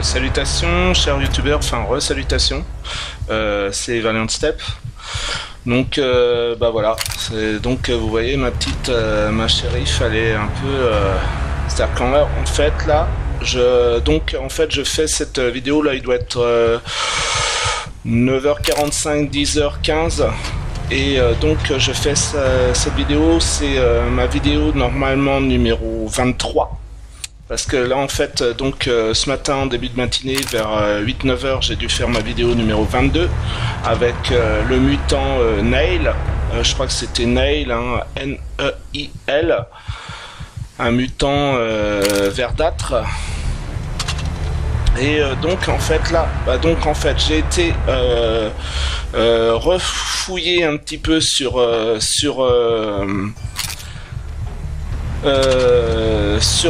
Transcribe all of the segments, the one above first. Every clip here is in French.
Salutations, chers youtubeurs, enfin re-salutations, c'est Valiant Step. Donc bah voilà, donc vous voyez ma petite, ma shérif, elle est un peu, c'est-à-dire qu'en fait là, je fais cette vidéo là, il doit être 9h45, 10h15. Et donc je fais cette vidéo, c'est ma vidéo normalement numéro 23. Parce que là en fait, ce matin en début de matinée vers 8-9 heures, j'ai dû faire ma vidéo numéro 22 avec le mutant Nail, je crois que c'était Nail, hein, N-E-I-L, un mutant verdâtre. Et donc en fait là, j'ai été refouiller un petit peu sur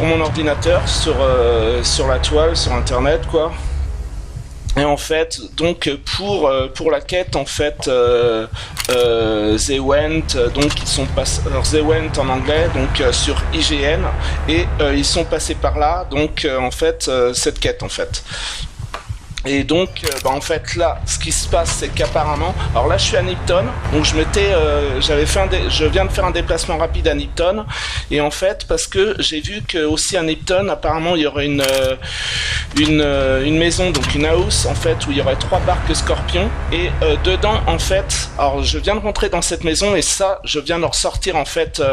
mon ordinateur, sur la toile, sur internet quoi. Et en fait, donc pour la quête en fait, they went, donc ils sont passés, alors they went en anglais, donc sur IGN, et ils sont passés par là, donc en fait cette quête en fait. Et donc, en fait, là, ce qui se passe, c'est qu'apparemment, alors là, je suis à Nipton, donc je viens de faire un déplacement rapide à Nipton, et en fait, parce que j'ai vu que aussi à Nipton, apparemment, il y aurait une maison, donc une house, en fait, où il y aurait 3 barques Scorpion, et dedans, en fait, alors je viens de rentrer dans cette maison, et ça, je viens de ressortir, en fait,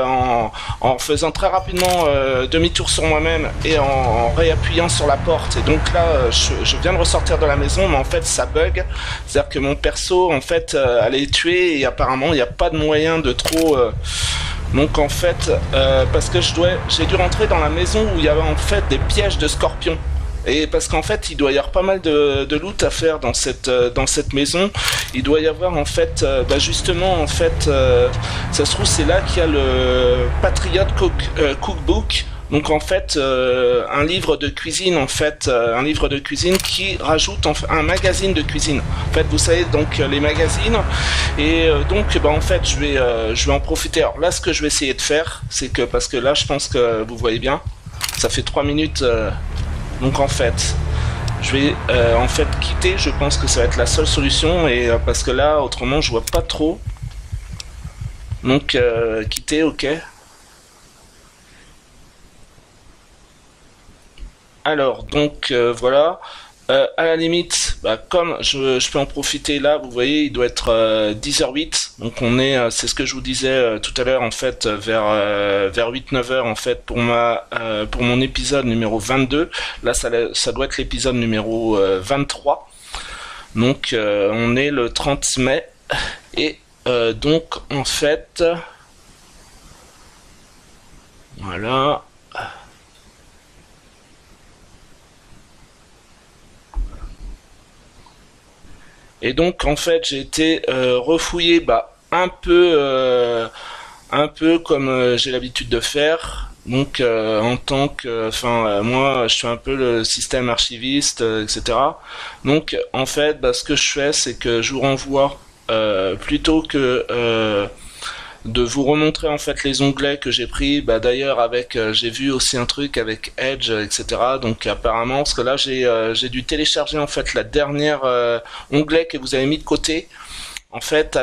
en faisant très rapidement demi-tour sur moi-même, et en réappuyant sur la porte, et donc là, je viens de ressortir de la maison, mais en fait ça bug, c'est-à-dire que mon perso en fait elle est tuée et apparemment il n'y a pas de moyen de trop donc en fait parce que j'ai dû rentrer dans la maison où il y avait en fait des pièges de scorpions, et parce qu'en fait il doit y avoir pas mal de loot à faire dans cette maison. Il doit y avoir en fait justement en fait ça se trouve c'est là qu'il y a le Patriot Cookbook. Donc en fait, un livre de cuisine qui rajoute un magazine de cuisine. En fait, vous savez donc les magazines, et donc en fait je vais en profiter. Alors là, ce que je vais essayer de faire, c'est que parce que là, je pense que vous voyez bien, ça fait 3 minutes. Donc en fait, je vais en fait quitter. Je pense que ça va être la seule solution, et parce que là, autrement, je vois pas trop. Donc quitter, ok. Alors, donc voilà, à la limite, comme je peux en profiter là, vous voyez, il doit être 10h08, donc on est, c'est ce que je vous disais tout à l'heure en fait, vers 8-9 heures en fait, pour mon épisode numéro 22, là ça doit être l'épisode numéro 23, donc on est le 30 mai, et donc en fait, voilà. Et donc en fait j'ai été refouiller un peu comme j'ai l'habitude de faire. Donc en tant que, moi je suis un peu le système archiviste, etc. Donc en fait ce que je fais, c'est que je vous renvoie plutôt que de vous remontrer en fait les onglets que j'ai pris. D'ailleurs avec j'ai vu aussi un truc avec Edge, etc. Donc apparemment, parce que là j'ai dû télécharger en fait la dernière onglet que vous avez mis de côté. En fait,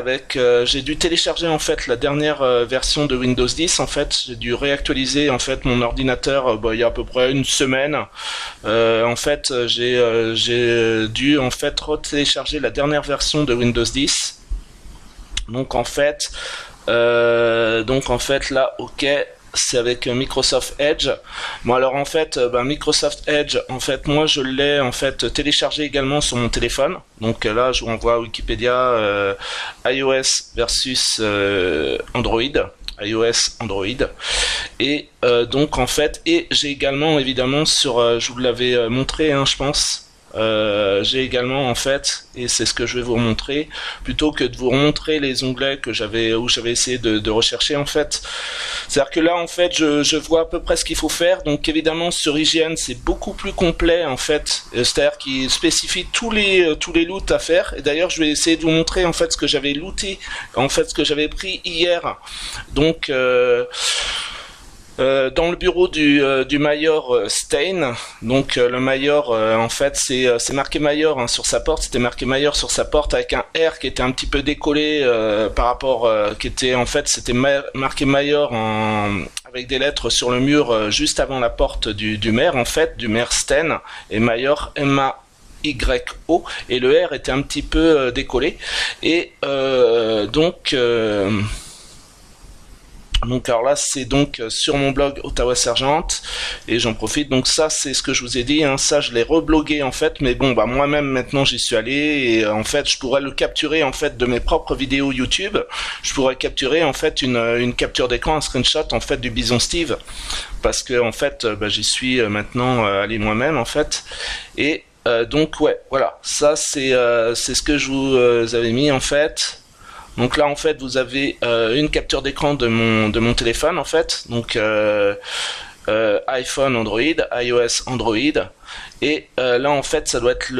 j'ai dû télécharger en fait la dernière version de Windows 10. En fait, j'ai dû réactualiser en fait mon ordinateur il y a à peu près une semaine. En fait, j'ai dû en fait retélécharger la dernière version de Windows 10. Donc en fait là, ok, c'est avec Microsoft Edge. Bon alors en fait, Microsoft Edge, en fait moi je l'ai en fait téléchargé également sur mon téléphone. Donc là je vous renvoie à Wikipédia, iOS versus Android. iOS, Android, et donc en fait, et j'ai également évidemment je vous l'avais montré, hein, je pense. J'ai également en fait, et c'est ce que je vais vous remontrer, plutôt que de vous remontrer les onglets où j'avais essayé de rechercher en fait. C'est-à-dire que là en fait je vois à peu près ce qu'il faut faire. Donc évidemment sur IGN c'est beaucoup plus complet en fait, c'est-à-dire qu'il spécifie tous les loots à faire. Et d'ailleurs je vais essayer de vous montrer en fait ce que j'avais looté, en fait ce que j'avais pris hier. Donc Dans le bureau du Mayor Stein. Donc le Mayor, en fait, c'est marqué Mayor hein, sur sa porte. C'était marqué Mayor sur sa porte avec un R qui était un petit peu décollé par rapport, qui était en fait, c'était marqué Mayor avec des lettres sur le mur juste avant la porte du maire en fait, du maire Stein et Mayor MAYO et le R était un petit peu décollé et donc alors là c'est donc sur mon blog Ottawa Sergent et j'en profite donc ça c'est ce que je vous ai dit hein, ça je l'ai reblogué en fait mais bon bah moi-même maintenant j'y suis allé et en fait je pourrais le capturer en fait de mes propres vidéos YouTube, je pourrais capturer en fait une capture d'écran, un screenshot en fait du Bison Steve parce que en fait bah, j'y suis maintenant allé moi-même en fait et donc ouais voilà ça c'est ce que je vous avais mis en fait. Donc là en fait vous avez une capture d'écran de mon téléphone en fait, donc iPhone, Android, iOS, Android, et là en fait ça doit être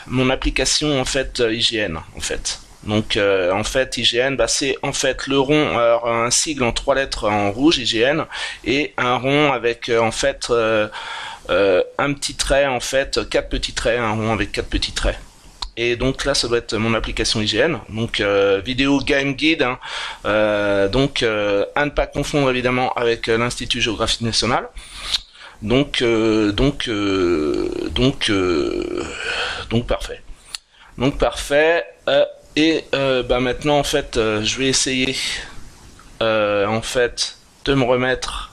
mon application en fait IGN en fait. Donc en fait IGN bah, c'est en fait le rond, alors, un sigle en 3 lettres en rouge IGN et un rond avec en fait un petit trait en fait, 4 petits traits, un rond avec 4 petits traits. Et donc là, ça doit être mon application IGN, donc vidéo game guide, hein, donc à ne pas confondre évidemment avec l'Institut Géographie Nationale. Donc parfait. Donc parfait. Et bah maintenant en fait, je vais essayer en fait de me remettre.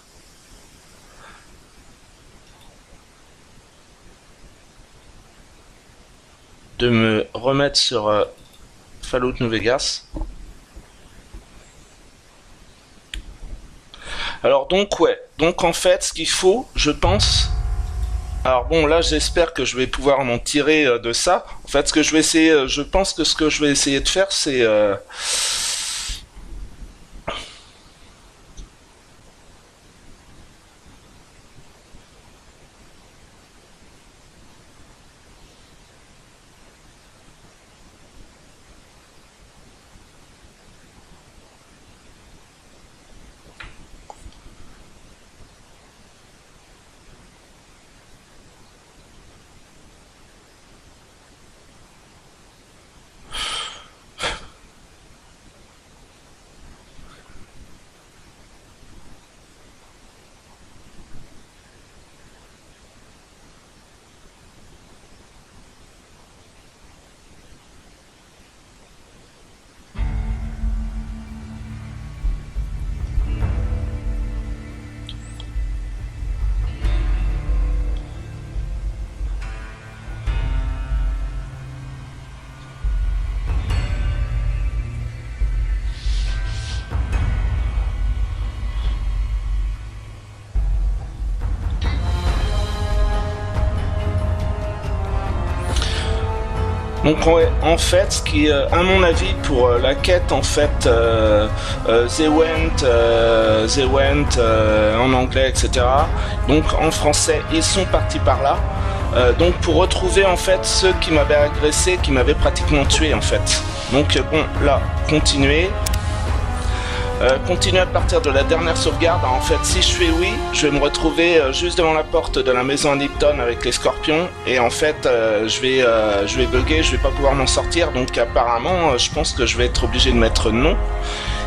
Sur Fallout New Vegas. Alors donc ouais, donc en fait ce qu'il faut, je pense, alors bon là j'espère que je vais pouvoir m'en tirer de ça. En fait ce que je vais essayer, je pense que ce que je vais essayer de faire c'est donc ouais, en fait, ce qui, à mon avis, pour la quête, en fait, They Went en anglais, etc. Donc en français, ils sont partis par là. Donc pour retrouver en fait ceux qui m'avaient agressé, qui m'avaient pratiquement tué en fait. Donc bon, là, continuer. Continuer à partir de la dernière sauvegarde. En fait, si je fais oui, je vais me retrouver juste devant la porte de la maison à Lipton avec les scorpions. Et en fait, je vais bugger, je vais pas pouvoir m'en sortir. Donc apparemment, je pense que je vais être obligé de mettre non.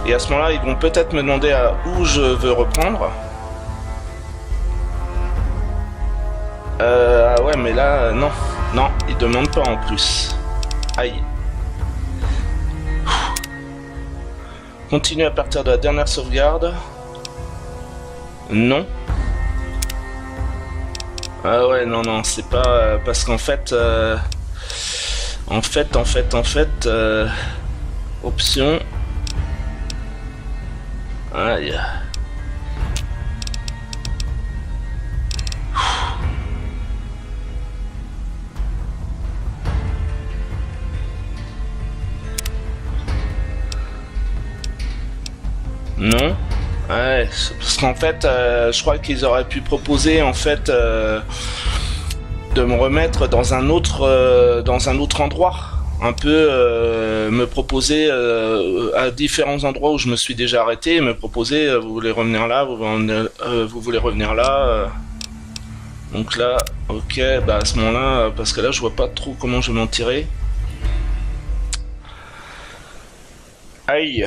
Et à ce moment-là, ils vont peut-être me demander où je veux reprendre. Ah ouais, mais là, non. Non, ils demandent pas en plus. Aïe. Continue à partir de la dernière sauvegarde. Non. Ah ouais, non, c'est pas... parce qu'en fait... option... Aïe. Non. Ouais, parce qu'en fait, je crois qu'ils auraient pu proposer en fait de me remettre dans un autre endroit. un peu me proposer à différents endroits où je me suis déjà arrêté, me proposer vous voulez revenir là, vous voulez revenir là. Donc là, ok, bah à ce moment-là, parce que là je vois pas trop comment je vais m'en tirer. Aïe.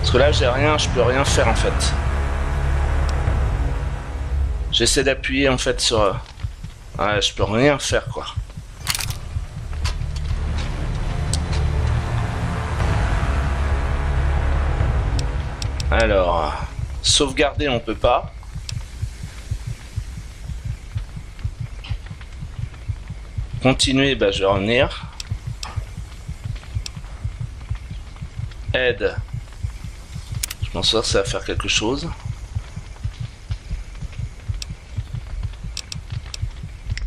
Parce que là j'ai rien, je peux rien faire en fait. J'essaie d'appuyer en fait sur... Ouais, je peux rien faire quoi. Alors, sauvegarder on peut pas. Continuer, bah je vais revenir. Aide. Je pense que ça va faire quelque chose.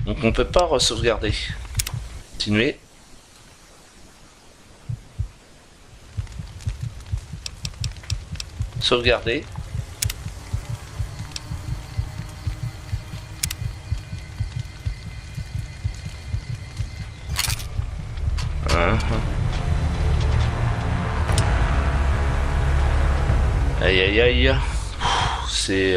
Donc on peut pas re-sauvegarder. Continuer. Sauvegarder. Aïe aïe aïe. C'est...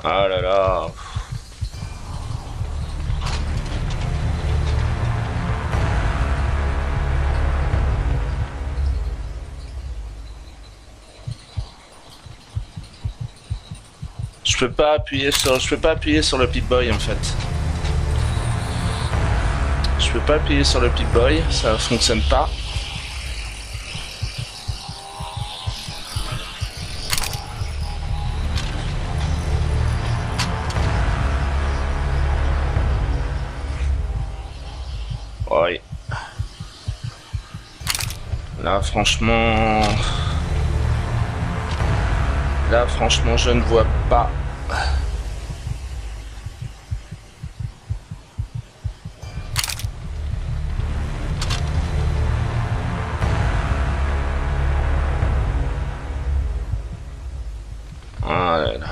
Ah là là. Je peux pas appuyer sur le Pip-Boy en fait. Je peux pas appuyer sur le Pip-Boy, ça fonctionne pas. Ouais. Là franchement... je ne vois pas. Ah là là.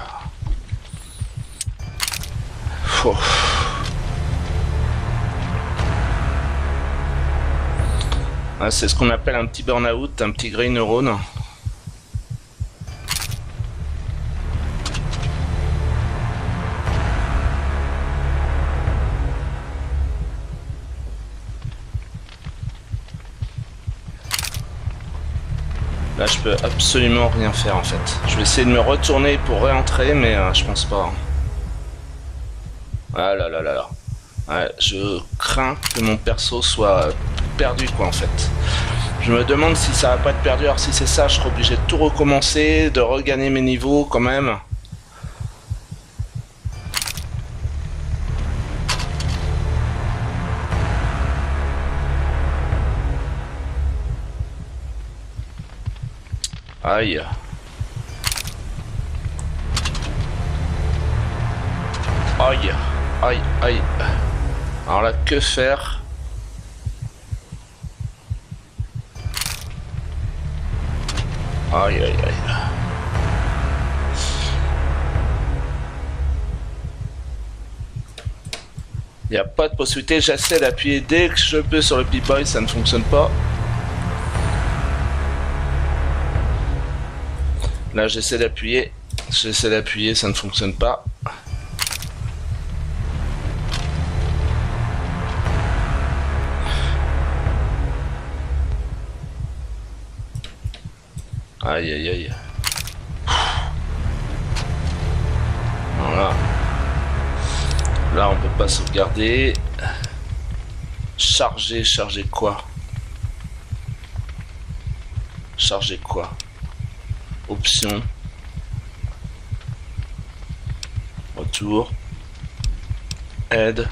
Ah, c'est ce qu'on appelle un petit burn-out, un petit grey neurone. Là, je peux absolument rien faire en fait. Je vais essayer de me retourner pour réentrer, mais je pense pas. Ah là là là là. Ouais, je crains que mon perso soit perdu quoi en fait. Je me demande si ça va pas être perdu. Alors si c'est ça, je serai obligé de tout recommencer, de regagner mes niveaux quand même. Aïe. Aïe. Aïe. Aïe. Alors là, que faire? Aïe, aïe, aïe. Il n'y a pas de possibilité. J'essaie d'appuyer dès que je peux sur le Pip-Boy, ça ne fonctionne pas. Là, j'essaie d'appuyer, ça ne fonctionne pas. Aïe, aïe, aïe. Voilà. Là, on peut pas sauvegarder. Charger quoi? Charger quoi? Option. Retour. Aide.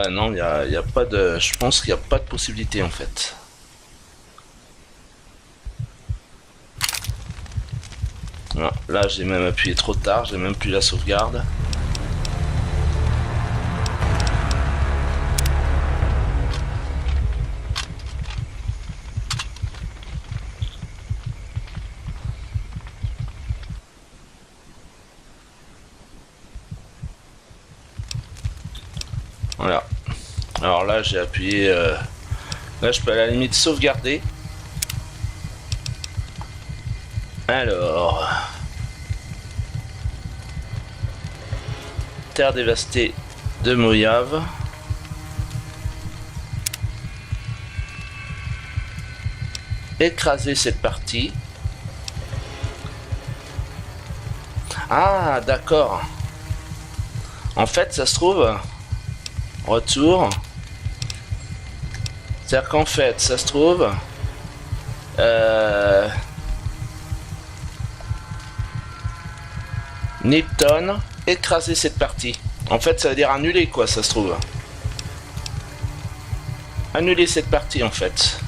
Non, il y a pas de... Je pense qu'il n'y a pas de possibilité en fait. Non, là j'ai même appuyé trop tard, j'ai même plus la sauvegarde. Voilà. Alors là j'ai appuyé... Là je peux à la limite sauvegarder. Alors... Terre dévastée de Mojave. Écraser cette partie. Ah d'accord. En fait ça se trouve... Retour. C'est-à-dire qu'en fait, ça se trouve... Nipton, écraser cette partie. En fait, ça veut dire annuler, quoi, ça se trouve. Annuler cette partie, en fait.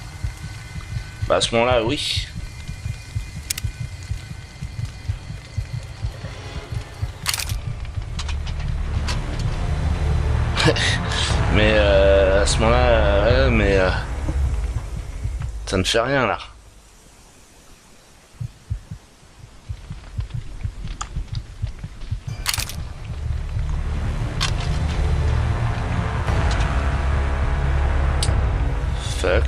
Bah, à ce moment-là, oui. Mais à ce moment-là, ça ne fait rien là. Fuck.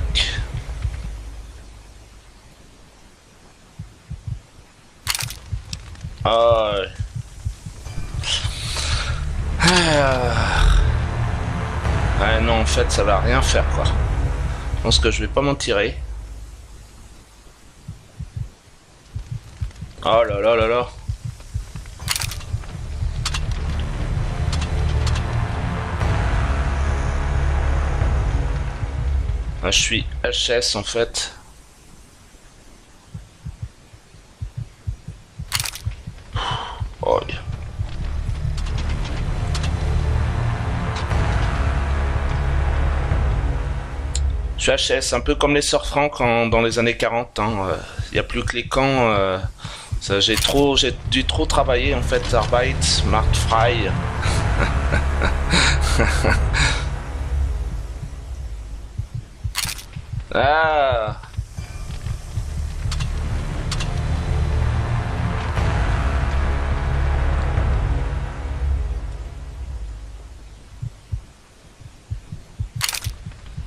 Ah. Ouais, non, en fait, ça va rien faire, quoi. Je pense que je vais pas m'en tirer. Oh là là là là. Ah, je suis HS, en fait. Oh. Je suis HS, un peu comme les sœurs Franck dans les années 40. Il n'y a plus que les camps. J'ai dû trop travailler en fait. Arbeit, Markt frei. Ah.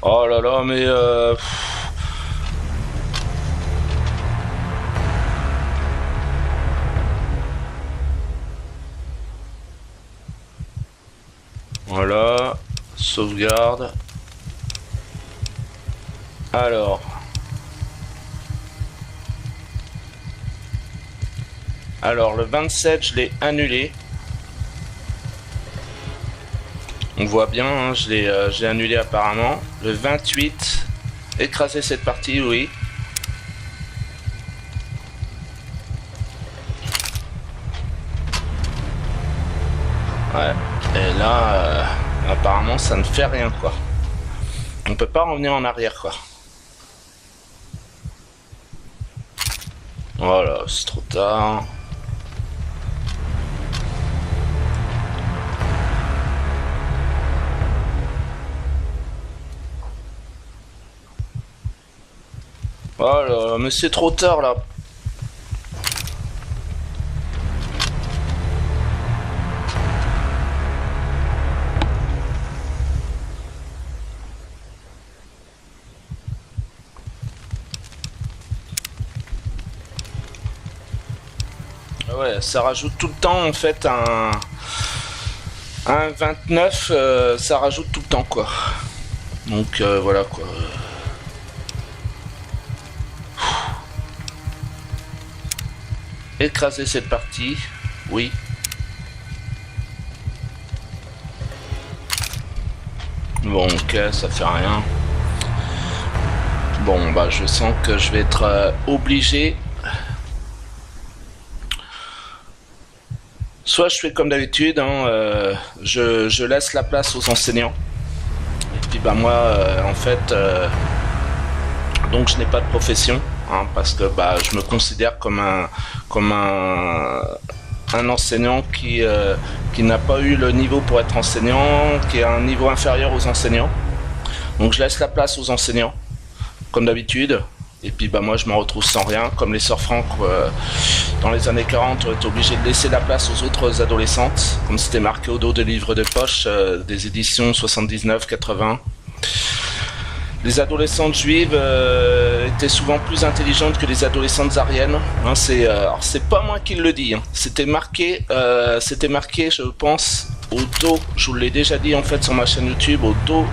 Oh là là, mais voilà, sauvegarde. Alors le 27, je l'ai annulé. On voit bien, hein, j'ai annulé apparemment. Le 28, écraser cette partie, oui. Ouais, et là, apparemment, ça ne fait rien, quoi. On peut pas revenir en arrière, quoi. Voilà, c'est trop tard. Oh là, mais c'est trop tard là. Ouais, ça rajoute tout le temps en fait un 29, ça rajoute tout le temps quoi. Donc voilà quoi. Écraser cette partie, oui. Bon, ok, ça fait rien. Bon, bah, je sens que je vais être obligé soit je fais comme d'habitude, hein, je laisse la place aux enseignants. Et puis bah moi, en fait, donc je n'ai pas de profession, hein, parce que bah je me considère comme un enseignant qui n'a pas eu le niveau pour être enseignant, qui a un niveau inférieur aux enseignants. Donc je laisse la place aux enseignants, comme d'habitude. Et puis bah moi je me retrouve sans rien, comme les sœurs Franck dans les années 40 ont été obligées de laisser la place aux autres adolescentes, comme c'était marqué au dos des livres de poche des éditions 79-80. Les adolescentes juives étaient souvent plus intelligentes que les adolescentes ariennes. Hein, c'est pas moi qui le dis. Hein. C'était marqué, je pense, au dos. Je vous l'ai déjà dit en fait sur ma chaîne YouTube, au dos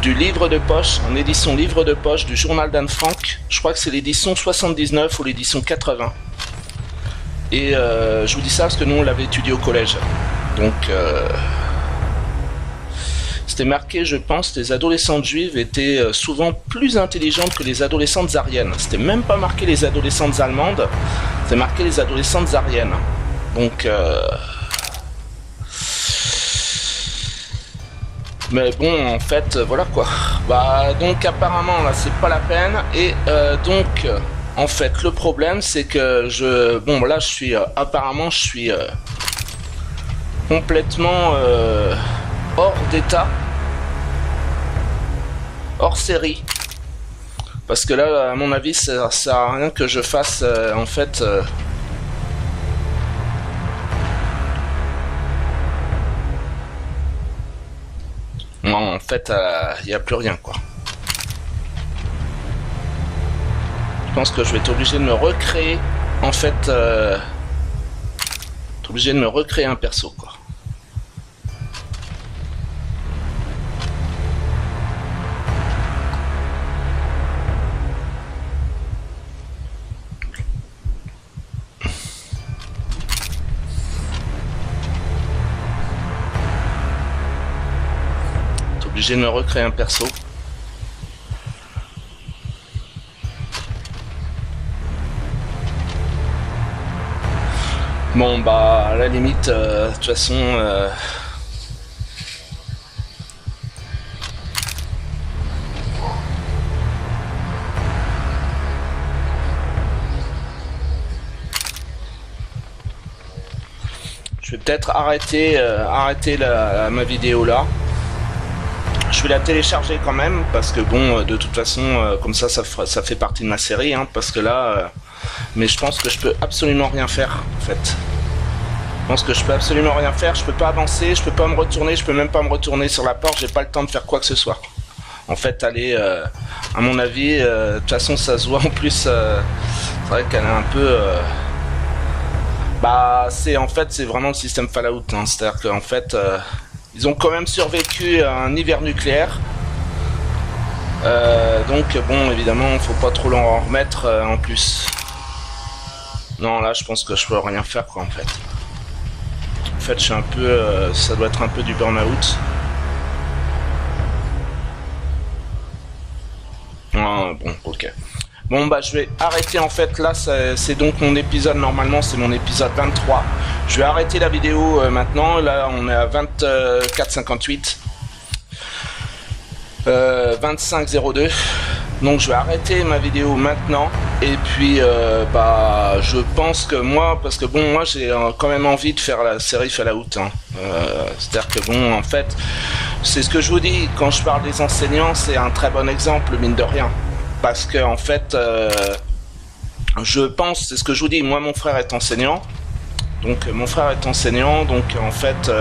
du livre de poche, en édition livre de poche du journal d'Anne Frank. Je crois que c'est l'édition 79 ou l'édition 80. Et je vous dis ça parce que nous on l'avait étudié au collège. Donc c'était marqué, je pense, les adolescentes juives étaient souvent plus intelligentes que les adolescentes ariennes. C'était même pas marqué les adolescentes allemandes, c'était marqué les adolescentes ariennes. Donc mais bon, en fait, voilà quoi. Bah donc apparemment là c'est pas la peine. Et donc en fait le problème c'est que bon là je suis apparemment je suis complètement hors d'état, hors série, parce que là à mon avis ça sert à rien que je fasse en fait non, en fait il n'y a plus rien quoi. Je pense que je vais être obligé de me recréer en fait obligé de me recréer un perso quoi. Obligé de me recréer un perso. Bon bah à la limite de toute façon je vais peut-être arrêter ma vidéo là. Je vais la télécharger quand même parce que bon de toute façon comme ça fait partie de ma série hein, parce que là mais je pense que je peux absolument rien faire en fait. Je pense que je peux absolument rien faire, je peux pas avancer, je peux pas me retourner, je peux même pas me retourner sur la porte, j'ai pas le temps de faire quoi que ce soit. En fait aller à mon avis de toute façon ça se voit en plus c'est vrai qu'elle est un peu bah c'est en fait c'est vraiment le système Fallout hein, c'est-à-dire qu'en fait ils ont quand même survécu à un hiver nucléaire. Donc bon évidemment faut pas trop l'en remettre en plus. Non là je pense que je peux rien faire quoi en fait. En fait je suis un peu ça doit être un peu du burn-out. Ah, bon ok. Bon bah je vais arrêter en fait là c'est donc mon épisode normalement c'est mon épisode 23. Je vais arrêter la vidéo maintenant, là on est à 24,58 25,02 donc je vais arrêter ma vidéo maintenant et puis bah je pense que moi parce que bon moi j'ai quand même envie de faire la série Fallout hein. C'est à dire que bon en fait c'est ce que je vous dis quand je parle des enseignants c'est un très bon exemple mine de rien parce que en fait je pense c'est ce que je vous dis moi mon frère est enseignant. Donc mon frère est enseignant, donc en fait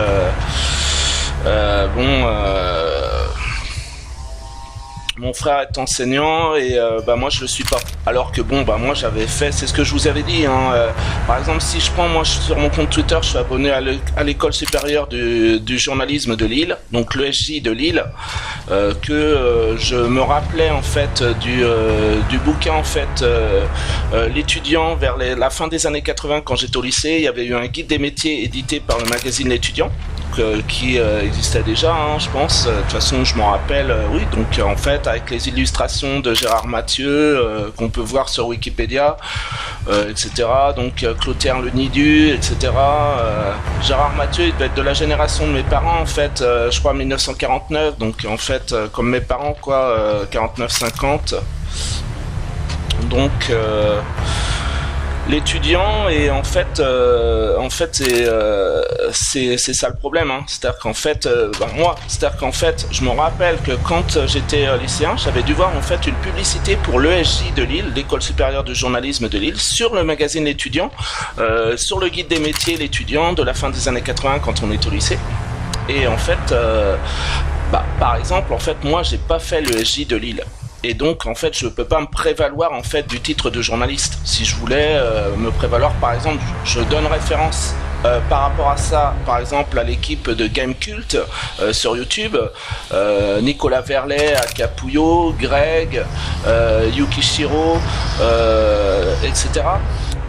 mon frère est enseignant et bah moi je le suis pas. Alors que bon bah moi j'avais fait, c'est ce que je vous avais dit hein, par exemple si je prends moi sur mon compte Twitter je suis abonné à l'école supérieure du journalisme de Lille, donc l'ESJ de Lille, que je me rappelais en fait du bouquin en fait l'étudiant vers la fin des années 80 quand j'étais au lycée, il y avait eu un guide des métiers édité par le magazine l'étudiant qui existait déjà, hein, je pense. De toute façon, je m'en rappelle. Oui, donc en fait, avec les illustrations de Gérard Mathieu qu'on peut voir sur Wikipédia, etc. Donc Clotaire Le Nidu, etc. Gérard Mathieu, il devait être de la génération de mes parents, en fait. Je crois 1949. Donc en fait, comme mes parents, quoi, 49-50. Donc l'étudiant, et en fait c'est ça le problème, hein. C'est-à-dire qu'en fait je me rappelle que quand j'étais lycéen, j'avais dû voir en fait une publicité pour l'ESJ de Lille, l'école supérieure de journalisme de Lille, sur le magazine L'étudiant, sur le guide des métiers L'étudiant de la fin des années 80 quand on est au lycée. Et en fait par exemple, en fait moi j'ai pas fait l'ESJ de Lille. Et donc, en fait, je peux pas me prévaloir en fait du titre de journaliste. Si je voulais me prévaloir, par exemple, je donne référence par rapport à ça, par exemple, à l'équipe de Gamecult sur YouTube, Nicolas Verlet, Acapullo, Greg, Yukishiro, etc.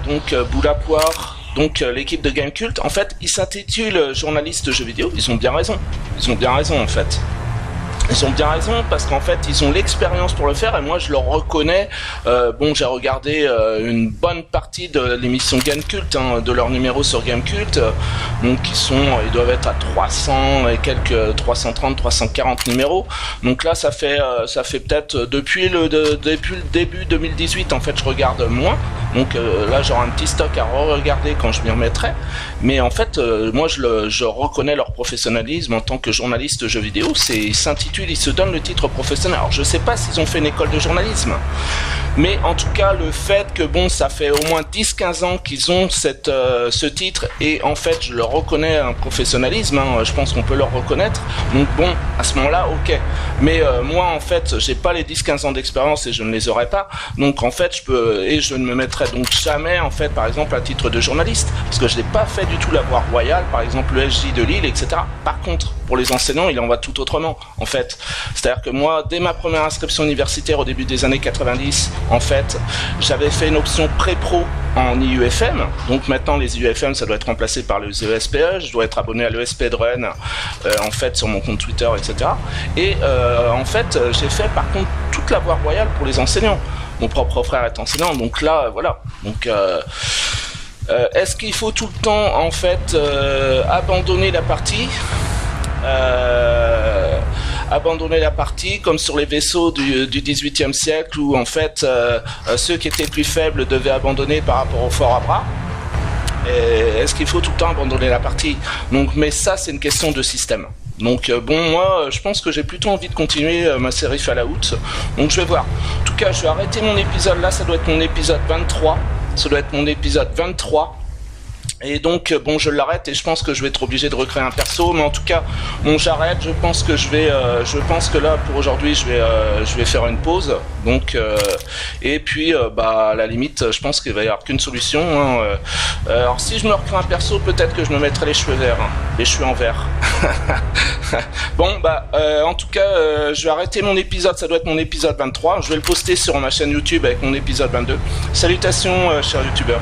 Donc, Boula Poire. Donc l'équipe de Gamecult, en fait, ils s'intitulent journalistes jeux vidéo. Ils ont bien raison. Ils ont bien raison, en fait. Ils ont bien raison parce qu'en fait ils ont l'expérience pour le faire, et moi je leur reconnais. Bon, j'ai regardé une bonne partie de l'émission Gamecult, hein, de leur numéro sur Gamecult, donc ils doivent être à 300 et quelques 330, 340 numéros. Donc là ça fait peut-être depuis le début 2018 en fait je regarde moins. Donc là j'aurai un petit stock à re-regarder quand je m'y remettrai. Mais en fait moi je reconnais leur professionnalisme en tant que journaliste jeux vidéo. Ils se donnent le titre professionnel. Alors je sais pas s'ils ont fait une école de journalisme, mais en tout cas le fait que bon ça fait au moins 10-15 ans qu'ils ont ce titre, et en fait je leur reconnais un professionnalisme, hein, je pense qu'on peut leur reconnaître. Donc bon, à ce moment-là, ok. Mais moi en fait j'ai pas les 10-15 ans d'expérience et je ne les aurai pas. Donc en fait je ne me mettrai donc jamais en fait par exemple à titre de journaliste, parce que je n'ai pas fait du tout la voie royale, par exemple le SJ de Lille, etc. Par contre pour les enseignants il en va tout autrement en fait. C'est-à-dire que moi dès ma première inscription universitaire au début des années 90, en fait j'avais fait une option pré-pro en IUFM. Donc maintenant les IUFM ça doit être remplacé par les ESPE. Je dois être abonné à l'ESP de Rennes en fait sur mon compte Twitter, etc. Et en fait j'ai fait par contre toute la voie royale pour les enseignants. Mon propre frère est enseignant, donc là voilà. Donc est-ce qu'il faut tout le temps en fait abandonner la partie comme sur les vaisseaux du XVIIIe siècle, où en fait ceux qui étaient plus faibles devaient abandonner par rapport au fort à bras? Est-ce qu'il faut tout le temps abandonner la partie? Donc, mais ça c'est une question de système. Donc bon, moi je pense que j'ai plutôt envie de continuer ma série Fallout. Donc je vais voir. En tout cas je vais arrêter mon épisode là, ça doit être mon épisode 23. Et donc bon, je l'arrête, et je pense que je vais être obligé de recréer un perso, mais en tout cas bon, j'arrête. Je pense que là pour aujourd'hui je vais faire une pause. Donc et puis à la limite je pense qu'il va y avoir qu'une solution, hein. Alors si je me recrée un perso, peut-être que je me mettrai les cheveux verts, hein, les cheveux en vert. Bon en tout cas je vais arrêter mon épisode, ça doit être mon épisode 23. Je vais le poster sur ma chaîne YouTube avec mon épisode 22. Salutations chers youtubeurs.